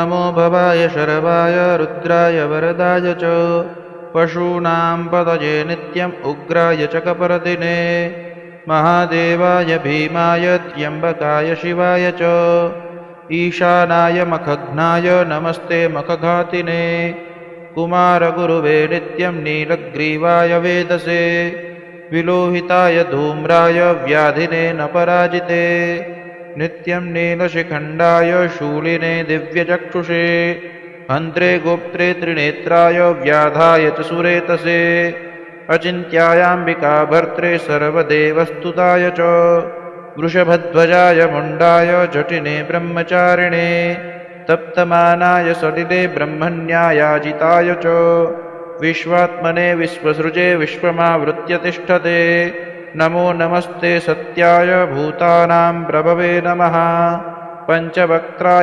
नमो भवाय शरवाय रुद्राय वरदाय च पशूनां पतये नित्यम् उग्राय च कपर्दिने महादेवाय भीमाय त्र्यम्बकाय शिवाय च ईशानाय मखघ्नाय नमस्ते मखघातिने कुमारगुरुवे नित्यं नीलग्रीवाय वेदसे विलोहिताय धूम्राय व्याधिने न पराजिते नित्यं नीलशिखण्डाय शूलिने दिव्यचक्षुषे हन्त्रे गोप्त्रे त्रिनेत्राय व्याधाय च सुरेतसे अचिन्त्यायाम्बिका भर्त्रे सर्वदेवस्तुताय च वृषभध्वजाय मुण्डाय जटिने ब्रह्मचारिणे तप्तमानाय सलिले ब्रह्मण्यायाजिताय च विश्वात्मने विश्वसृजे विश्वमावृत्य तिष्ठते नमो नमस्ते सत्याय भूतानां प्रभवे नमः पंचवक्त्राय